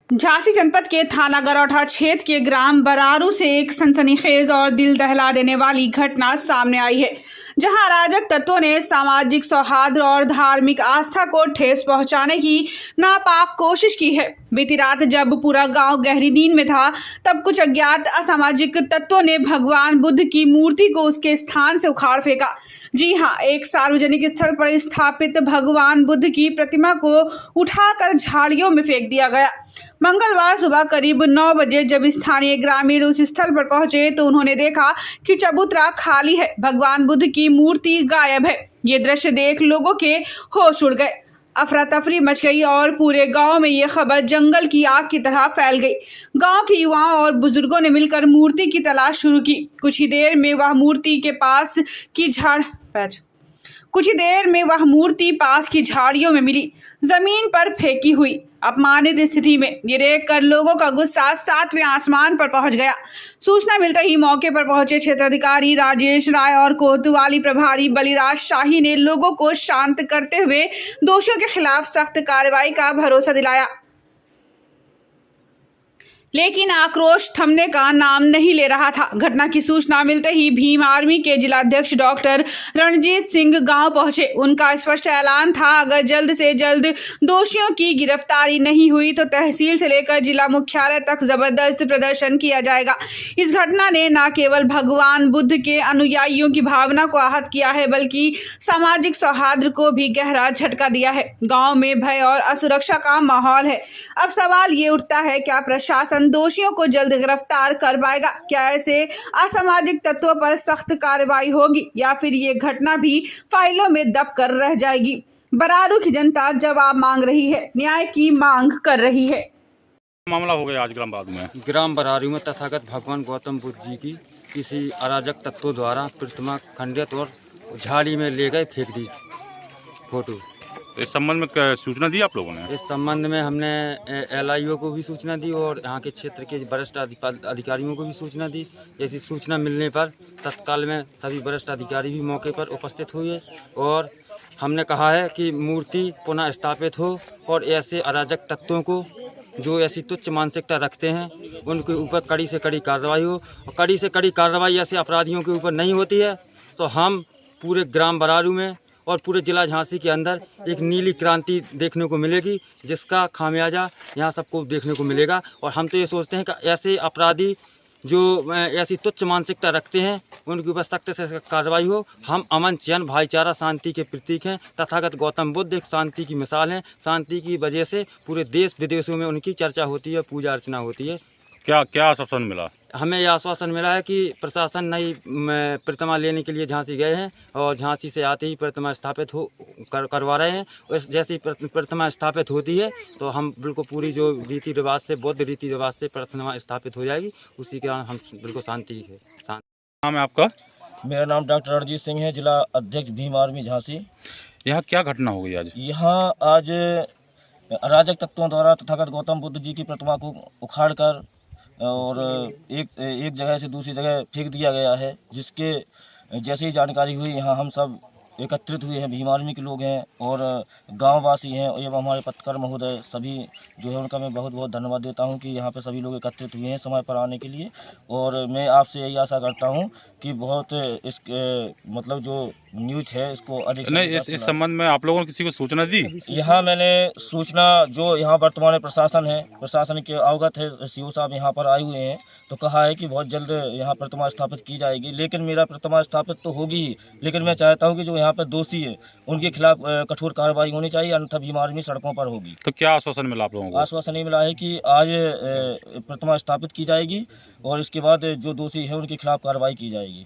झांसी जनपद के थाना गरौठा क्षेत्र के ग्राम बरारू से एक सनसनीखेज और दिल दहला देने वाली घटना सामने आई है, जहां अराजक तत्वों ने सामाजिक सौहार्द और धार्मिक आस्था को ठेस पहुंचाने की नापाक कोशिश की है। बीती रात जब पूरा गांव गहरी नींद में था, तब कुछ अज्ञात असामाजिक तत्वों ने भगवान बुद्ध की मूर्ति को उसके स्थान से उखाड़ फेंका। जी हां, एक सार्वजनिक स्थल पर स्थापित भगवान बुद्ध की प्रतिमा को उठाकर झाड़ियों में फेंक दिया गया। मंगलवार सुबह करीब 9 बजे जब स्थानीय ग्रामीण उस स्थल पर पहुंचे तो उन्होंने देखा कि चबूतरा खाली है, भगवान बुद्ध की मूर्ति गायब है। ये दृश्य देख लोगों के होश उड़ गए, अफरा तफरी मच गई और पूरे गांव में ये खबर जंगल की आग की तरह फैल गई। गांव के युवाओं और बुजुर्गों ने मिलकर मूर्ति की तलाश शुरू की। कुछ ही देर में वह मूर्ति पास की झाड़ियों में मिली, जमीन पर फेंकी हुई। अपमानित स्थिति में ये देखकर लोगों का गुस्सा 7वें आसमान पर पहुंच गया। सूचना मिलते ही मौके पर पहुंचे क्षेत्राधिकारी राजेश राय और कोतवाली प्रभारी बलिराज शाही ने लोगों को शांत करते हुए दोषियों के खिलाफ सख्त कार्रवाई का भरोसा दिलाया, लेकिन आक्रोश थमने का नाम नहीं ले रहा था। घटना की सूचना मिलते ही भीम आर्मी के जिलाध्यक्ष डॉक्टर रणजीत सिंह गांव पहुंचे। उनका स्पष्ट ऐलान था, अगर जल्द से जल्द दोषियों की गिरफ्तारी नहीं हुई तो तहसील से लेकर जिला मुख्यालय तक जबरदस्त प्रदर्शन किया जाएगा। इस घटना ने न केवल भगवान बुद्ध के अनुयायियों की भावना को आहत किया है, बल्कि सामाजिक सौहार्द को भी गहरा झटका दिया है। गाँव में भय और असुरक्षा का माहौल है। अब सवाल ये उठता है, क्या प्रशासन दोषियों को जल्द गिरफ्तार कर पाएगा? क्या ऐसे असामाजिक तत्वों पर सख्त कार्रवाई होगी या फिर ये घटना भी फाइलों में दब कर रह जाएगी? बरारू की जनता जवाब मांग रही है, न्याय की मांग कर रही है। मामला हो गया आज ग्राम बरारू में तथागत भगवान गौतम बुद्ध जी की किसी अराजक तत्वों द्वारा प्रतिमा खंडित और झाड़ी में ले गए फेंक दी फोटो। इस संबंध में सूचना दी आप लोगों ने? इस संबंध में हमने LIO को भी सूचना दी और यहाँ के क्षेत्र के वरिष्ठ अधिकारियों को भी सूचना दी। ऐसी सूचना मिलने पर तत्काल में सभी वरिष्ठ अधिकारी भी मौके पर उपस्थित हुए और हमने कहा है कि मूर्ति पुनः स्थापित हो और ऐसे अराजक तत्वों को जो ऐसी तुच्छ मानसिकता रखते हैं उनके ऊपर कड़ी से कड़ी कार्रवाई हो। और कड़ी से कड़ी कार्रवाई ऐसे अपराधियों के ऊपर नहीं होती है तो हम पूरे ग्राम बरारू में और पूरे जिला झांसी के अंदर एक नीली क्रांति देखने को मिलेगी, जिसका खामियाजा यहाँ सबको देखने को मिलेगा। और हम तो ये सोचते हैं कि ऐसे अपराधी जो ऐसी तुच्छ मानसिकता रखते हैं उनके ऊपर सख्त से कार्रवाई हो। हम अमन, चैन, भाईचारा, शांति के प्रतीक हैं। तथागत गौतम बुद्ध एक शांति की मिसाल हैं। शांति की वजह से पूरे देश विदेशों में उनकी चर्चा होती है, पूजा अर्चना होती है। क्या आश्वासन मिला? हमें यह आश्वासन मिला है कि प्रशासन नई प्रतिमा लेने के लिए झांसी गए हैं और झांसी से आते ही प्रतिमा स्थापित करवा रहे हैं। और जैसे ही प्रतिमा स्थापित होती है तो हम बिल्कुल पूरी जो रीति रिवाज से, बौद्ध रीति रिवाज से प्रतिमा स्थापित हो जाएगी, उसी के हम बिल्कुल शांति है। नाम है आपका? मेरा नाम डॉक्टर रणजीत सिंह है, जिला अध्यक्ष भीम आर्मी झांसी। यहाँ क्या घटना हो गई आज? यहाँ आज अराजक तत्वों द्वारा तथागत गौतम बुद्ध जी की प्रतिमा को उखाड़कर और एक जगह से दूसरी जगह फेंक दिया गया है, जिसके जैसे ही जानकारी हुई यहाँ हम सब एकत्रित हुए हैं। भीम आर्मी के लोग हैं और गांववासी हैं एवं हमारे पत्रकार महोदय सभी जो है उनका मैं बहुत बहुत धन्यवाद देता हूं कि यहाँ पे सभी लोग एकत्रित हुए हैं समय पर आने के लिए। और मैं आपसे यही आशा करता हूं कि बहुत इस मतलब जो न्यूज़ है इसको अधिक नहीं, इस संबंध में आप लोगों ने किसी को सूचना दी? यहाँ मैंने सूचना जो यहाँ वर्तमान प्रशासन है, प्रशासन के अवगत है, CO साहब यहाँ पर आए हुए हैं तो कहा है कि बहुत जल्द यहाँ प्रतिमा स्थापित की जाएगी। लेकिन मेरा प्रतिमा स्थापित तो होगी ही, लेकिन मैं चाहता हूँ कि जो यहाँ पर दोषी है उनके खिलाफ कठोर कार्रवाई होनी चाहिए, अन्यथा भीम आर्मी सड़कों पर होगी। तो क्या आश्वासन मिला आप लोगों को? आश्वासन ये मिला है कि आज प्रतिमा स्थापित की जाएगी और इसके बाद जो दोषी है उनके खिलाफ कार्रवाई की जाएगी।